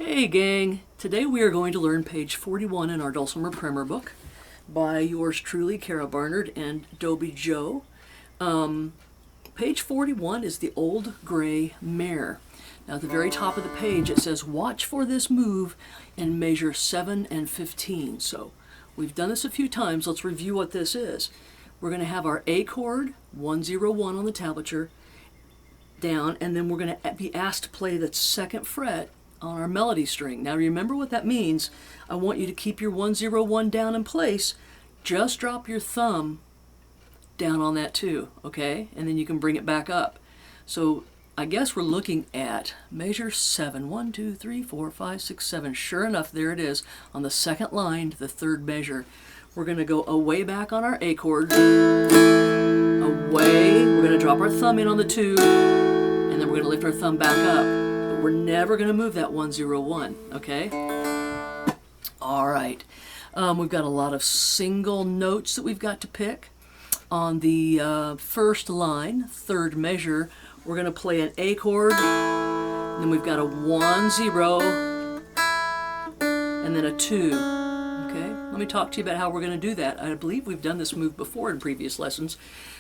Hey gang, today we are going to learn page 41 in our Dulcimer primer book by yours truly, Kara Barnard and Dobie Joe. Page 41 is the old gray mare. Now at the very top of the page it says watch for this move and measure 7 and 15. So we've done this a few times. Let's review what this is. We're going to have our A chord 101 on the tablature down, and then we're going to be asked to play the second fret on our melody string. Now remember what that means. I want you to keep your 101 down in place. Just drop your thumb down on that too, okay? And then you can bring it back up. So I guess we're looking at measure 7. 1, 2, 3, 4, 5, 6, 7. Sure enough, there it is on the second line, the third measure. We're going to go away back on our A chord. Away. We're going to drop our thumb in on the 2, and then we're going to lift our thumb back up. But we're never going to move that 101, okay? All right. We've got a lot of single notes that we've got to pick. On the first line, third measure, we're going to play an A chord, and then we've got a 1, 0, and then a 2. Okay, let me talk to you about how we're going to do that. I believe we've done this move before in previous lessons.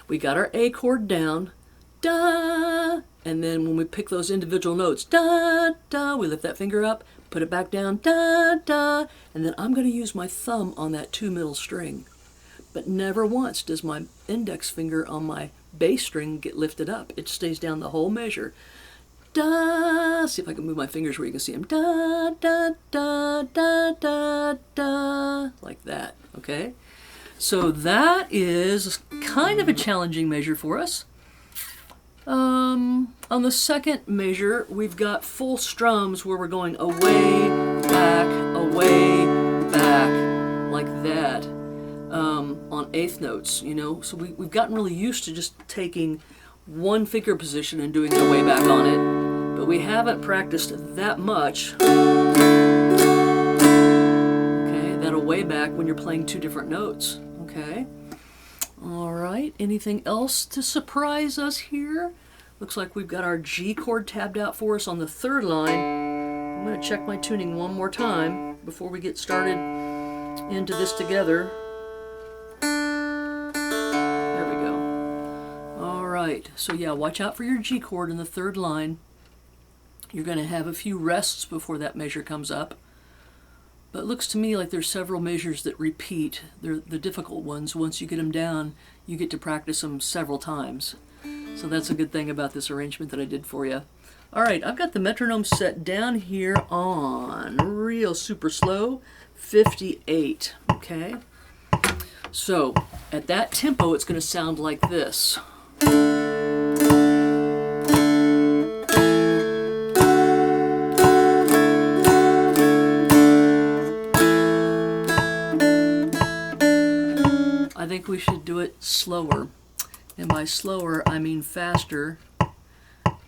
We got our A chord down, da, and then when we pick those individual notes, da, da, we lift that finger up, put it back down, da, da, and then I'm going to use my thumb on that 2 middle string. But never once does my index finger on my bass string get lifted up. It stays down the whole measure. Da, see if I can move my fingers where you can see them. Da, da, da, da, da, da, like that, okay? So that is kind of a challenging measure for us. On the second measure, we've got full strums where we're going away, back, like that. On eighth notes, you know, so we've gotten really used to just taking one finger position and doing an away back on it, but we haven't practiced that much, okay, that away back when you're playing 2 different notes, okay? All right, anything else to surprise us here? Looks like we've got our G chord tabbed out for us on the third line. I'm going to check my tuning one more time before we get started into this together. So yeah, watch out for your G chord in the third line. You're going to have a few rests before that measure comes up. But it looks to me like there's several measures that repeat. They're the difficult ones. Once you get them down, you get to practice them several times. So that's a good thing about this arrangement that I did for you. All right, I've got the metronome set down here on real super slow, 58, okay? So at that tempo, it's going to sound like this. I think we should do it slower, and by slower I mean faster,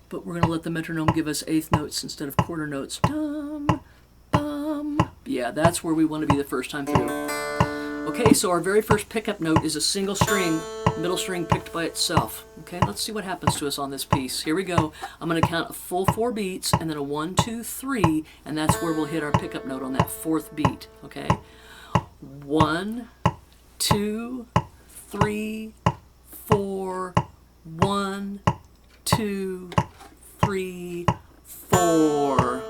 but we're going to let the metronome give us eighth notes instead of quarter notes. Dum, bum. Yeah, that's where we want to be the first time through. Okay, so our very first pickup note is a single string, middle string picked by itself. Okay, let's see what happens to us on this piece. Here we go. I'm going to count a full 4 beats and then a 1, 2, 3, and that's where we'll hit our pickup note on that 4th beat. Okay, 1, 2, 3, 4, 1, 2, 3, 4.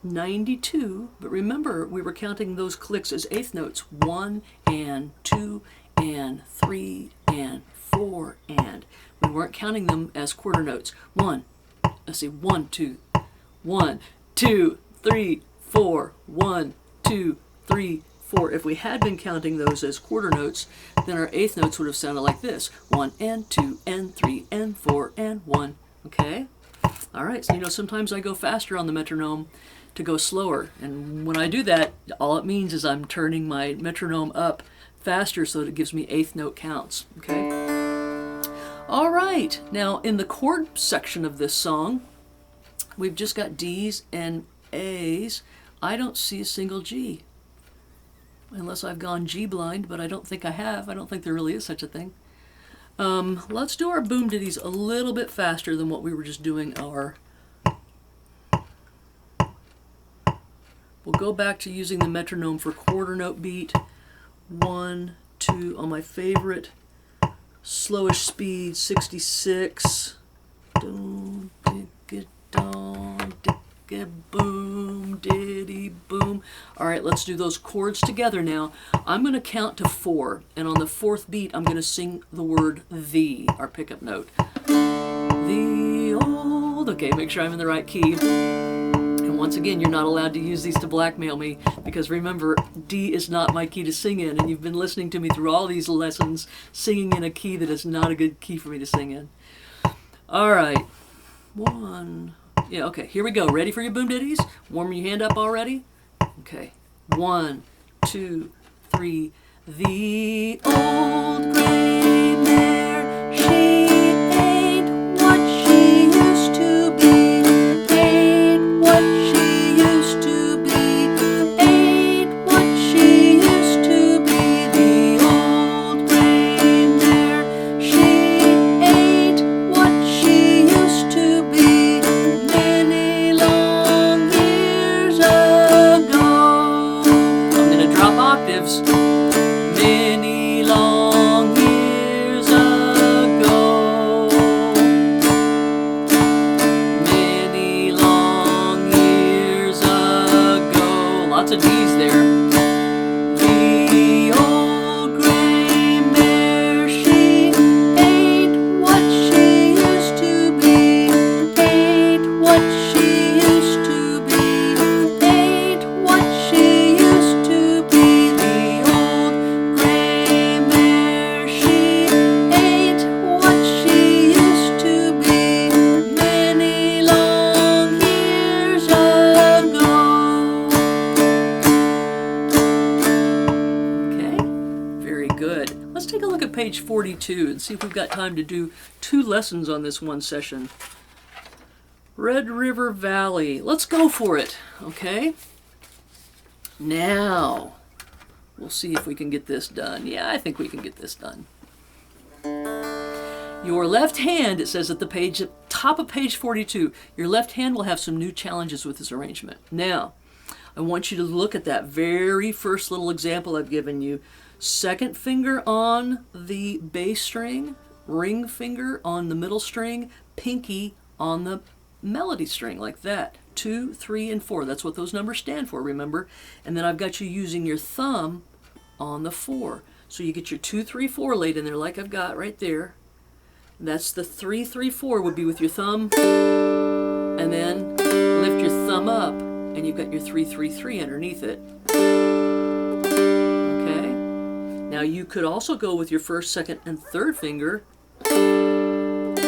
92, but remember we were counting those clicks as eighth notes. 1 and 2 and 3 and 4 and. We weren't counting them as quarter notes. 1, 2, 1, 2, 3, 4, 1, 2, 3, 4. If we had been counting those as quarter notes, then our eighth notes would have sounded like this. 1 and 2 and 3 and 4 and 1. Okay? All right, so sometimes I go faster on the metronome to go slower. And when I do that, all it means is I'm turning my metronome up faster so that it gives me eighth note counts. Okay? All right, now in the chord section of this song, we've just got D's and A's. I don't see a single G. Unless I've gone G blind, but I don't think I have. I don't think there really is such a thing. Let's do our boom ditties a little bit faster than what we were just doing our... We'll go back to using the metronome for quarter note beat. 1, 2, on my favorite slowish speed, 66. Boom, digga, dong, digga, boom, diddy, boom. All right, let's do those chords together now. I'm going to count to 4, and on the 4th beat, I'm going to sing the word the, our pickup note. The old, okay, make sure I'm in the right key. And once again, you're not allowed to use these to blackmail me, because remember, D is not my key to sing in, and you've been listening to me through all these lessons singing in a key that is not a good key for me to sing in. All right, 1, yeah, okay, here we go. Ready for your boom ditties? Warm your hand up already? Okay, 1, 2, 3. The old gray mare, she ain't what she used to be, ain't what she used to be, ain't what she used to be. The old gray mare, she ain't what she used to be many long years ago. I'm going to drop octaves. Many long years ago. Many long years ago. Lots of D's there. The old gray mare, she ain't what she used to be, ain't what she used to be, ain't what she used to be. The old gray mare, she ain't what she used to be many long years ago. Okay, very good. Let's take a look at page 42 and see if we've got time to do 2 lessons on this one session. Red River Valley. Let's go for it, okay? Now, we'll see if we can get this done. Yeah, I think we can get this done. Your left hand, it says at the page, at top of page 42, your left hand will have some new challenges with this arrangement. Now, I want you to look at that very first little example I've given you. Second finger on the bass string, ring finger on the middle string, pinky on the melody string, like that. 2, 3, and 4. That's what those numbers stand for, remember? And then I've got you using your thumb on the 4. So you get your 2, 3, 4 laid in there like I've got right there. That's the 3, 3, 4 would be with your thumb. And then lift your thumb up and you've got your 3, 3, 3 underneath it. Okay? Now you could also go with your first, second, and third finger and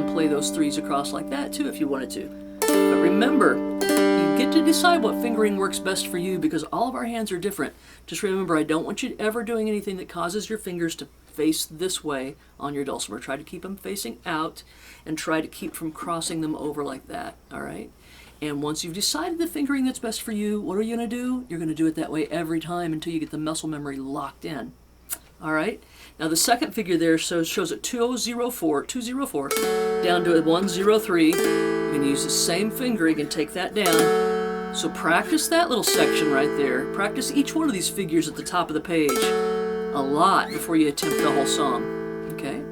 play those 3s across like that too if you wanted to. But remember, you get to decide what fingering works best for you because all of our hands are different. Just remember, I don't want you ever doing anything that causes your fingers to face this way on your dulcimer. Try to keep them facing out and try to keep from crossing them over like that, all right? And once you've decided the fingering that's best for you, what are you going to do? You're going to do it that way every time until you get the muscle memory locked in, all right? Now the second figure there shows it 204 down to a 103. You can use the same fingering and take that down. So practice that little section right there. Practice each one of these figures at the top of the page a lot before you attempt the whole song, okay?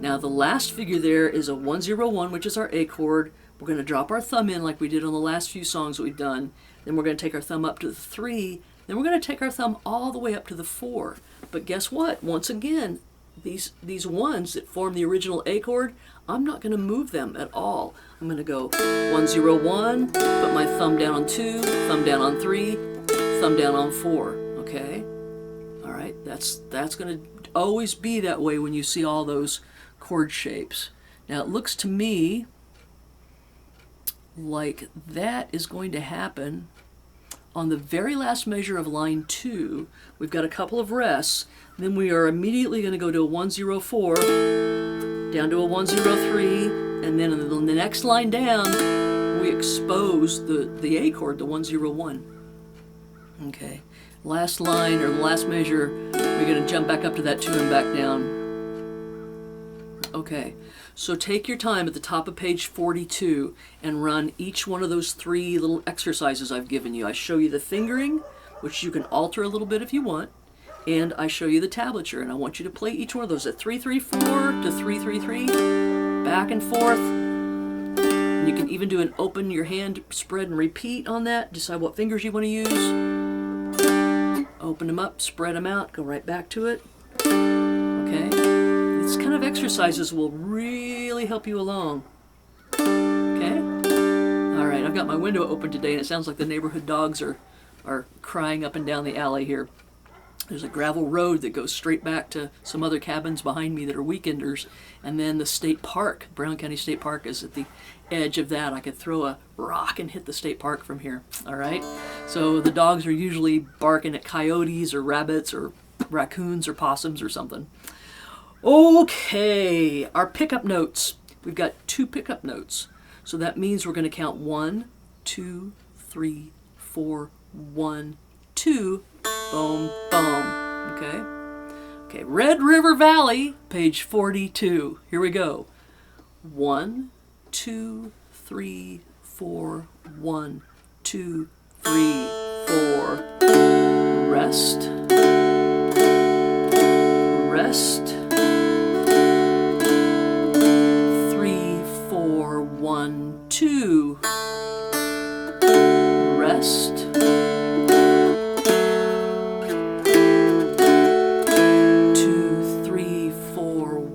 Now the last figure there is a 101, which is our A chord, We're going to drop our thumb in like we did on the last few songs we've done. Then we're going to take our thumb up to the 3. Then we're going to take our thumb all the way up to the 4. But guess what? Once again, these ones that form the original A chord, I'm not going to move them at all. I'm going to go 1, 0, 1, put my thumb down on 2, thumb down on 3, thumb down on 4. Okay? All right, that's going to always be that way when you see all those chord shapes. Now it looks to me like that is going to happen on the very last measure of line 2. We've got a couple of rests. Then we are immediately going to go to a 1, 0, 4, down to a 1, 0, 3, and then in the next line down, we expose the A chord, the 1, 0, 1. Okay. Last line, or the last measure, we're going to jump back up to that 2 and back down. Okay, so take your time at the top of page 42 and run each one of those 3 little exercises I've given you. I show you the fingering, which you can alter a little bit if you want, and I show you the tablature, and I want you to play each one of those at 3, 3, 4 to 3, 3, 3, back and forth. And you can even do an open your hand spread and repeat on that. Decide what fingers you want to use. Open them up, spread them out, go right back to it. Okay? These kind of exercises will really help you along. Okay? All right, I've got my window open today, and it sounds like the neighborhood dogs are crying up and down the alley here. There's a gravel road that goes straight back to some other cabins behind me that are weekenders, and then the state park, Brown County State Park, is at the edge of that. I could throw a rock and hit the state park from here. All right, so the dogs are usually barking at coyotes or rabbits or raccoons or possums or something. Okay, our pickup notes. We've got 2 pickup notes, so that means we're going to count 1, 2, 3, 4, 1, 2. Boom, boom. Okay? Okay, Red River Valley, page 42. Here we go. 1, 2, 3, 4, 1, 2, 3, 4. Rest. Rest. 3, 4, 1, 2. Rest.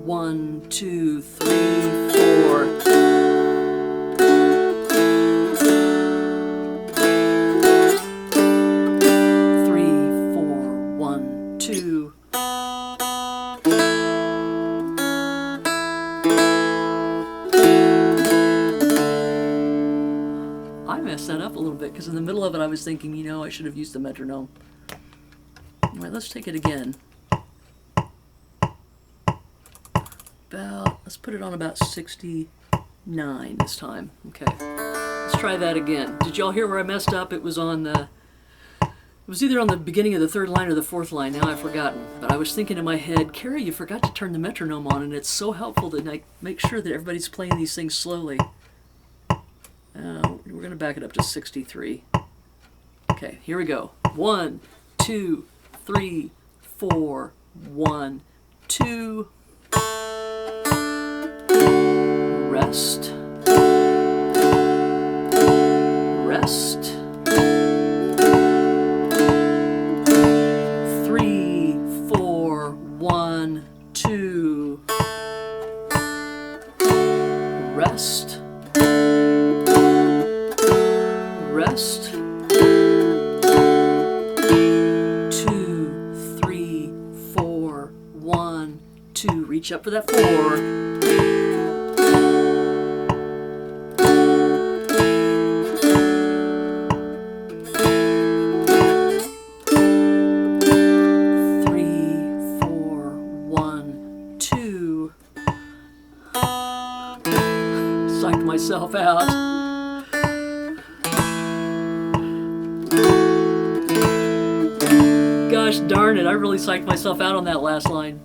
1, 2, 3, 4. 3, 4, 1, 2. I messed that up a little bit because in the middle of it I was thinking, you know, I should have used the metronome. All right, let's take it again. Let's put it on about 69 this time. Okay, let's try that again. Did y'all hear where I messed up? It was on the, it was either on the beginning of the 3rd line or the 4th line. Now I've forgotten. But I was thinking in my head, Carrie, you forgot to turn the metronome on, and it's so helpful to make sure that everybody's playing these things slowly. We're going to back it up to 63. Okay, here we go. 1, 2, 3, 4, 1, 2. Rest. Rest. 3, 4, 1, 2. Rest. Rest. 2, 3, 4, 1, 2. Reach up for that 4. Psyched myself out. Gosh darn it, I really psyched myself out on that last line.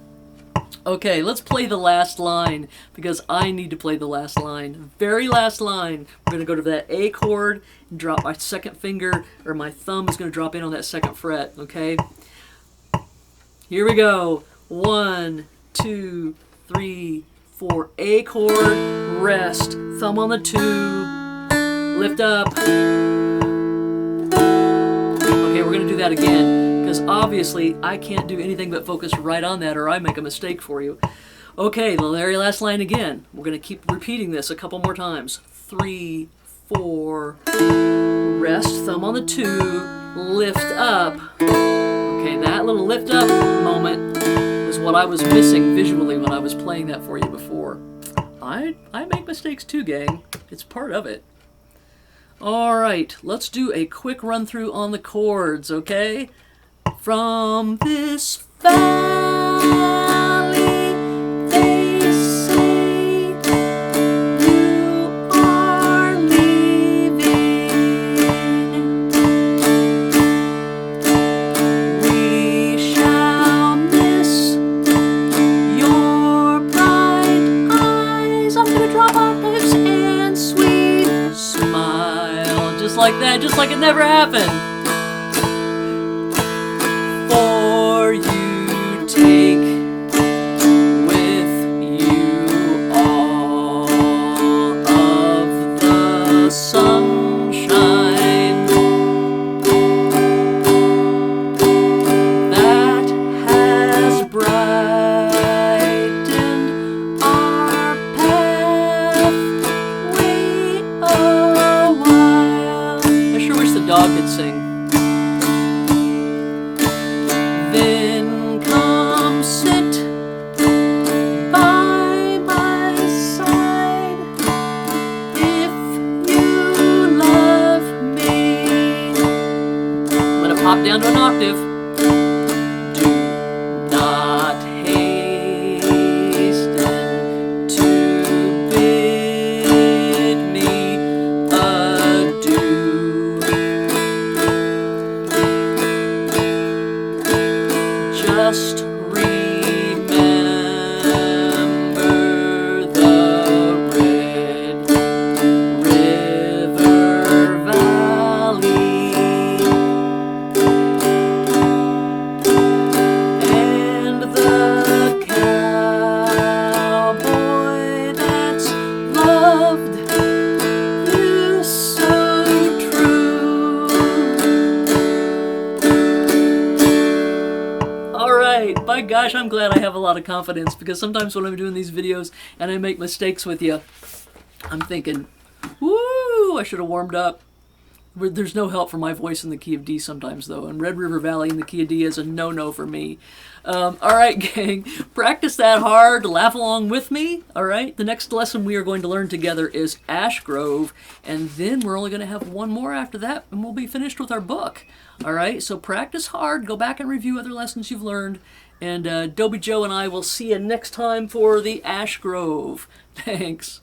Okay, let's play the last line because I need to play the last line. Very last line. We're going to go to that A chord and drop my second finger, or my thumb is going to drop in on that 2nd fret, okay? Here we go. 1, 2, 3, 4. A chord, rest, thumb on the 2, lift up. Okay, we're going to do that again, because obviously I can't do anything but focus right on that or I make a mistake for you. Okay, the very last line again. We're going to keep repeating this a couple more times. 3, 4, rest, thumb on the 2, lift up. Okay, that little lift up moment is what I was missing visually when I was playing that for you before. I make mistakes too, gang. It's part of it. All right, let's do a quick run through on the chords, okay? From this valley, they say you are leaving. We shall miss your bright eyes. I'm gonna drop octaves and sweet smile. Just like that, just like it never happened. For you take with you all of the sunshine that has brightened our pathway a while. I sure wish the dog could sing. Then come sit by my side if you love me. I'm gonna pop down to an octave. Do not hasten to bid me adieu. Just remember the Red River Valley and the cowboy that's loved you so true. Alright, by gosh, I'm glad I have a lot of confidence, because sometimes when I'm doing these videos and I make mistakes with you, I'm thinking, woo, I should have warmed up. There's no help for my voice in the key of D sometimes, though, and Red River Valley in the key of D is a no-no for me. Alright, gang, practice that hard, laugh along with me, alright? The next lesson we are going to learn together is Ash Grove, and then we're only going to have one more after that, and we'll be finished with our book. Alright, so practice hard, go back and review other lessons you've learned, and Dobie Joe and I will see you next time for the Ash Grove. Thanks.